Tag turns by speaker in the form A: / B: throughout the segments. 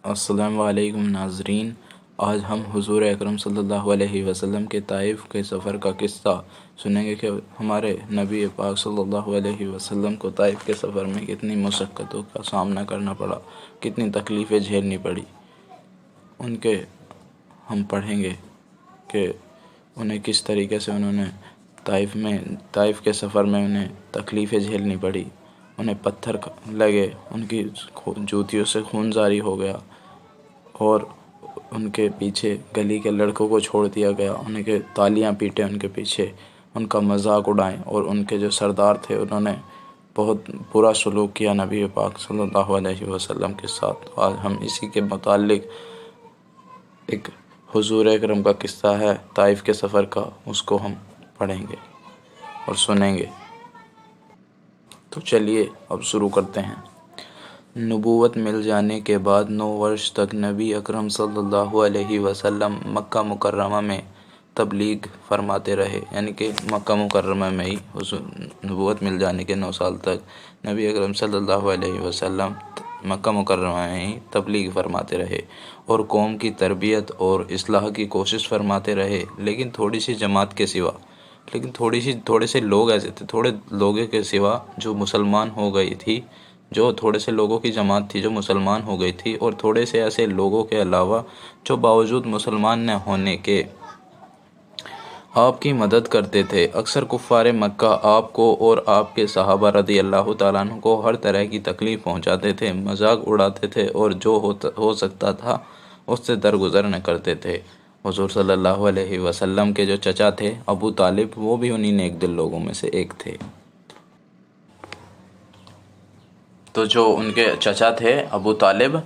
A: السلام علیکم ناظرین، آج ہم حضور اکرم صلی اللہ علیہ وسلم کے طائف کے سفر کا قصہ سنیں گے کہ ہمارے نبی پاک صلی اللہ علیہ وسلم کو طائف کے سفر میں کتنی مشقتوں کا سامنا کرنا پڑا، کتنی تکلیفیں جھیلنی پڑی۔ ان کے ہم پڑھیں گے کہ انہیں کس طریقے سے انہوں نے طائف کے سفر میں انہیں تکلیفیں جھیلنی پڑی، انہیں پتھر لگے، ان کی جوتیوں سے خون جاری ہو گیا اور ان کے پیچھے گلی کے لڑکوں کو چھوڑ دیا گیا، انہیں کے تالیاں پیٹے ان کے پیچھے، ان کا مذاق اڑائیں، اور ان کے جو سردار تھے انہوں نے بہت برا سلوک کیا نبی پاک صلی اللہ علیہ وسلم کے ساتھ۔ آج ہم اسی کے متعلق ایک حضور اکرم کا قصہ ہے طائف کے سفر کا، اس کو ہم پڑھیں گے اور سنیں گے۔ تو چلیے اب شروع کرتے ہیں۔ نبوت مل جانے کے بعد 9 برس تک نبی اکرم صلی اللہ علیہ وسلم مکہ مکرمہ میں تبلیغ فرماتے رہے، یعنی کہ مکہ مکرمہ میں ہی نبوت مل جانے کے 9 سال تک نبی اکرم صلی اللہ علیہ وسلم مکہ مکرمہ میں ہی تبلیغ فرماتے رہے اور قوم کی تربیت اور اصلاح کی کوشش فرماتے رہے، لیکن تھوڑی سی جماعت کے سوا، تھوڑے سے لوگ ایسے تھے، تھوڑے لوگوں کے سوا جو مسلمان ہو گئی تھی، جو تھوڑے سے لوگوں کی جماعت تھی جو مسلمان ہو گئی تھی، اور تھوڑے سے ایسے لوگوں کے علاوہ جو باوجود مسلمان نہ ہونے کے آپ کی مدد کرتے تھے۔ اکثر کفار مکہ آپ کو اور آپ کے صحابہ رضی اللہ تعالیٰ عنہ کو ہر طرح کی تکلیف پہنچاتے تھے، مذاق اڑاتے تھے اور جو ہو سکتا تھا اس سے درگزر نہ کرتے تھے۔ حضور صلی اللہ علیہ وسلم کے جو چچا تھے ابو طالب، وہ بھی انہی نیک دل لوگوں میں سے ایک تھے۔ تو جو ان کے چچا تھے ابو طالب،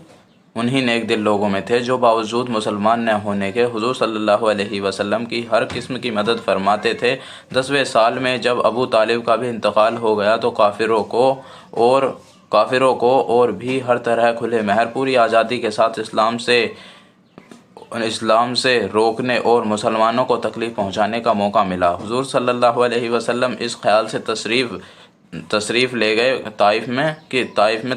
A: انہی نیک دل لوگوں میں تھے جو باوجود مسلمان نہ ہونے کے حضور صلی اللہ علیہ وسلم کی ہر قسم کی مدد فرماتے تھے۔ 10ویں سال میں جب ابو طالب کا بھی انتقال ہو گیا تو کافروں کو اور بھی ہر طرح کھلے مہر پوری آزادی کے ساتھ اسلام سے روکنے اور مسلمانوں کو تکلیف پہنچانے کا موقع ملا۔ حضور صلی اللہ علیہ وسلم اس خیال سے تشریف لے گئے طائف میں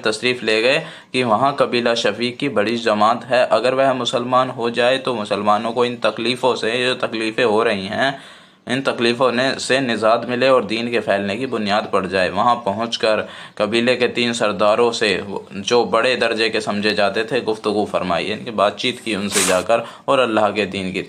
A: تشریف لے گئے کہ وہاں قبیلہ شفیق کی بڑی جماعت ہے، اگر وہ مسلمان ہو جائے تو مسلمانوں کو ان تکلیفوں سے، جو تکلیفیں ہو رہی ہیں، ان تکلیفوں سے نجات ملے اور دین کے پھیلنے کی بنیاد پڑ جائے۔ وہاں پہنچ کر قبیلے کے 3 سرداروں سے، جو بڑے درجے کے سمجھے جاتے تھے، گفتگو فرمائی، یعنی کہ بات چیت کی ان سے جا کر، اور اللہ کے دین کی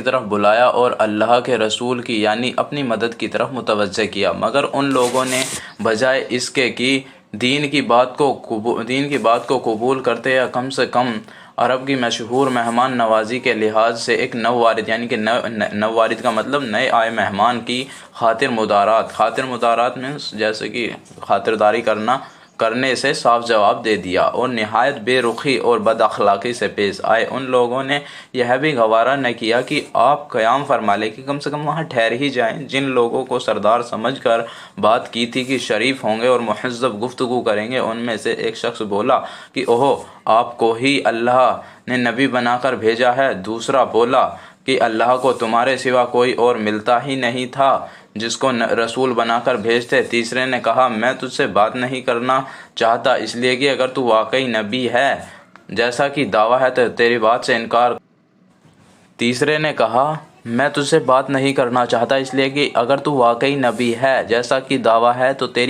A: طرف بلایا اور اللہ کے رسول کی یعنی اپنی مدد کی طرف متوجہ کیا، مگر ان لوگوں نے بجائے اس کے کہ دین کی بات کو قبول کرتے یا کم سے کم عرب کی مشہور مہمان نوازی کے لحاظ سے ایک نووارد، یعنی کہ نووارد کا مطلب نئے آئے مہمان کی خاطر مدارات میں جیسے کہ خاطرداری کرنے سے صاف جواب دے دیا، اور نہایت بے رخی اور بد اخلاقی سے پیش آئے۔ ان لوگوں نے یہ بھی گوارا نہ کیا کہ آپ قیام فرما لیں کہ کم سے کم وہاں ٹھہر ہی جائیں۔ جن لوگوں کو سردار سمجھ کر بات کی تھی کہ شریف ہوں گے اور مہذب گفتگو کریں گے، ان میں سے ایک شخص بولا کہ اوہو، آپ کو ہی اللہ نے نبی بنا کر بھیجا ہے۔ دوسرا بولا کہ اللہ کو تمہارے سوا کوئی اور ملتا ہی نہیں تھا جس کو رسول بنا کر بھیجتے۔ تیسرے نے کہا، میں تجھ سے بات نہیں کرنا چاہتا، اس لیے کہ اگر تو واقعی نبی ہے جیسا کہ دعویٰ ہے تو تیری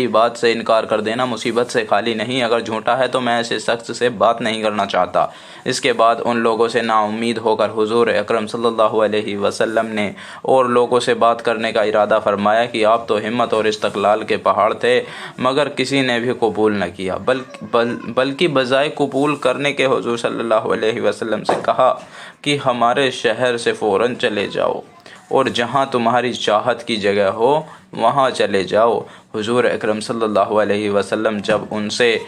A: بات سے انکار کر دینا مصیبت سے خالی نہیں، اگر جھوٹا ہے تو میں ایسے شخص سے بات نہیں کرنا چاہتا۔ اس کے بعد ان لوگوں سے نا امید ہو کر حضور اکرم صلی اللہ علیہ وسلم نے اور لوگوں سے بات کرنے کا ارادہ فرمایا کہ آپ تو ہمت اور استقلال کے پہاڑ تھے، مگر کسی نے بھی قبول نہ کیا، بلکہ بجائے قبول کرنے کے حضور صلی اللہ علیہ وسلم سے کہا کہ ہمارے شہر سے فوراً چلے جاؤ اور جہاں تمہاری چاہت کی جگہ ہو وہاں چلے جاؤ۔ حضور اکرم صلی اللہ علیہ وسلم جب ان سے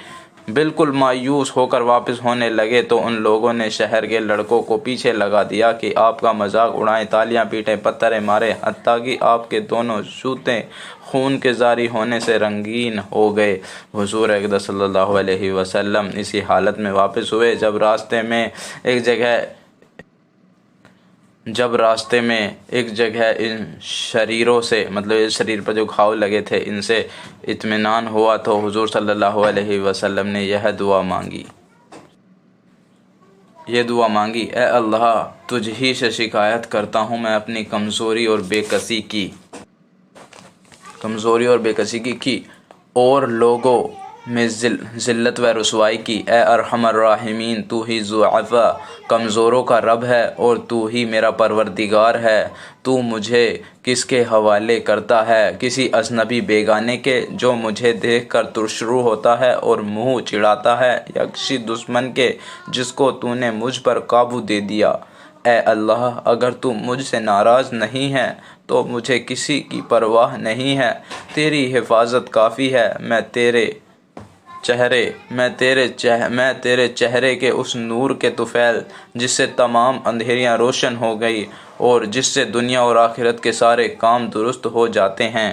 A: بالکل مایوس ہو کر واپس ہونے لگے تو ان لوگوں نے شہر کے لڑکوں کو پیچھے لگا دیا کہ آپ کا مذاق اڑائیں، تالیاں پیٹیں، پتھریں ماریں، حتیٰ کہ آپ کے دونوں جوتے خون کے جاری ہونے سے رنگین ہو گئے۔ حضور اکرم صلی اللہ علیہ وسلم اسی حالت میں واپس ہوئے۔ جب راستے میں ایک جگہ جب راستے میں ایک جگہ ان شریروں سے مطلب اس شریر پر جو گھاؤ لگے تھے ان سے اطمینان ہوا تو حضور صلی اللہ علیہ وسلم نے یہ دعا مانگی، اے اللہ تجھ ہی سے شکایت کرتا ہوں میں اپنی کمزوری اور بے کسی کی اور لوگوں میں ذلت و رسوائی کی۔ اے ارحم الراحمین تو ہی ضعفاء کمزوروں کا رب ہے اور تو ہی میرا پروردگار ہے۔ تو مجھے کس کے حوالے کرتا ہے؟ کسی اجنبی بیگانے کے جو مجھے دیکھ کر ترشرو ہوتا ہے اور منہ چڑھاتا ہے، یا کسی دشمن کے جس کو تو نے مجھ پر قابو دے دیا؟ اے اللہ اگر تو مجھ سے ناراض نہیں ہے تو مجھے کسی کی پرواہ نہیں ہے، تیری حفاظت کافی ہے۔ میں تیرے چہرے کے اس نور کے طفیل جس سے تمام اندھیریاں روشن ہو گئی اور جس سے دنیا اور آخرت کے سارے کام درست ہو جاتے ہیں،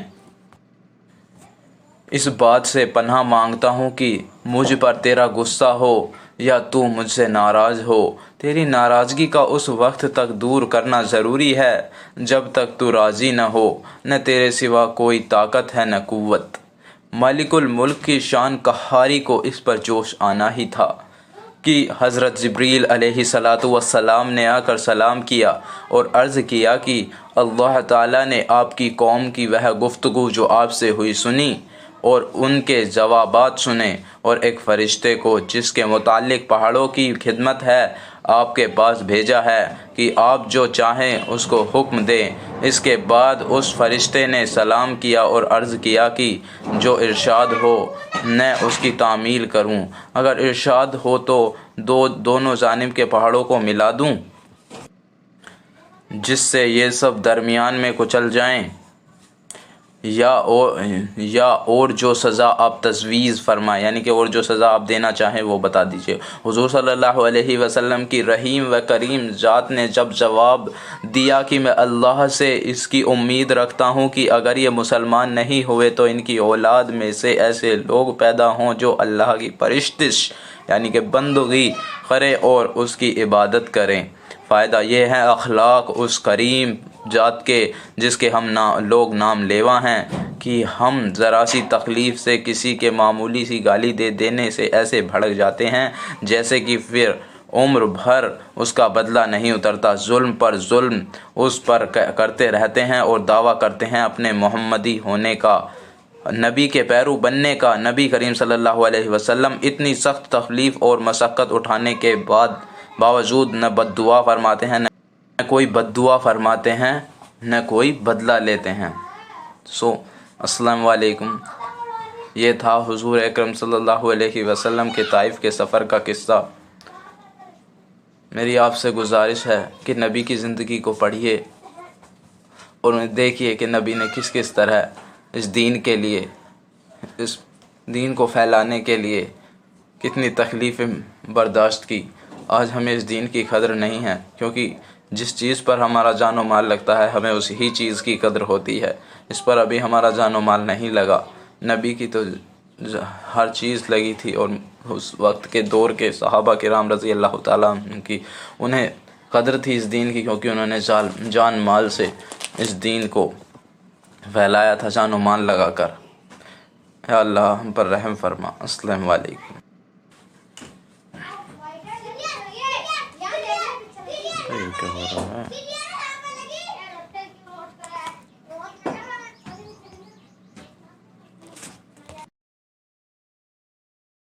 A: اس بات سے پناہ مانگتا ہوں کہ مجھ پر تیرا غصہ ہو یا تو مجھ سے ناراض ہو۔ تیری ناراضگی کا اس وقت تک دور کرنا ضروری ہے جب تک تو راضی نہ ہو۔ نہ تیرے سوا کوئی طاقت ہے نہ قوت۔ مالک الملک کی شان قہاری کو اس پر جوش آنا ہی تھا کہ حضرت جبریل علیہ السلام نے آ کر سلام کیا اور عرض کیا کہ اللہ تعالیٰ نے آپ کی قوم کی وہ گفتگو جو آپ سے ہوئی سنی اور ان کے جوابات سنے، اور ایک فرشتے کو جس کے متعلق پہاڑوں کی خدمت ہے آپ کے پاس بھیجا ہے کہ آپ جو چاہیں اس کو حکم دیں۔ اس کے بعد اس فرشتے نے سلام کیا اور عرض کیا کہ جو ارشاد ہو میں اس کی تعمیل کروں۔ اگر ارشاد ہو تو دونوں جانب کے پہاڑوں کو ملا دوں جس سے یہ سب درمیان میں کچل جائیں، یا اور جو سزا آپ تجویز فرمائیں، یعنی کہ اور جو سزا آپ دینا چاہیں وہ بتا دیجئے۔ حضور صلی اللہ علیہ وسلم کی رحیم و کریم ذات نے جب جواب دیا کہ میں اللہ سے اس کی امید رکھتا ہوں کہ اگر یہ مسلمان نہیں ہوئے تو ان کی اولاد میں سے ایسے لوگ پیدا ہوں جو اللہ کی پرستش یعنی کہ بندگی کریں اور اس کی عبادت کریں۔ فائدہ یہ ہے اخلاق اس کریم ذات کے جس کے ہم لوگ نام لیوا ہیں کہ ہم ذرا سی تکلیف سے کسی کے معمولی سی گالی دے دینے سے ایسے بھڑک جاتے ہیں جیسے کہ پھر عمر بھر اس کا بدلہ نہیں اترتا، ظلم پر ظلم اس پر کرتے رہتے ہیں اور دعویٰ کرتے ہیں اپنے محمدی ہونے کا، نبی کے پیرو بننے کا۔ نبی کریم صلی اللہ علیہ وسلم اتنی سخت تکلیف اور مشقت اٹھانے کے باوجود نہ بد دعا فرماتے ہیں، نہ کوئی بد دعا فرماتے ہیں، نہ کوئی بدلہ لیتے ہیں۔ السلام علیکم۔ یہ تھا حضور اکرم صلی اللہ علیہ وسلم کے طائف کے سفر کا قصہ۔ میری آپ سے گزارش ہے کہ نبی کی زندگی کو پڑھیے اور انہیں دیکھیے کہ نبی نے کس کس طرح اس دین کے لیے، اس دین کو پھیلانے کے لیے کتنی تکلیفیں برداشت کی۔ آج ہمیں اس دین کی قدر نہیں ہے، کیونکہ جس چیز پر ہمارا جان و مال لگتا ہے ہمیں اسی چیز کی قدر ہوتی ہے۔ اس پر ابھی ہمارا جان و مال نہیں لگا۔ نبی کی تو ہر چیز لگی تھی، اور اس وقت کے دور کے صحابہ کرام رضی اللہ تعالیٰ عنہ کی انہیں قدر تھی اس دین کی، کیونکہ انہوں نے جان مال سے اس دین کو پھیلایا تھا، جان و مال لگا کر۔ اے اللہ ہم پر رحم فرما۔ السلام علیکم۔ کیا ہو رہا ہے؟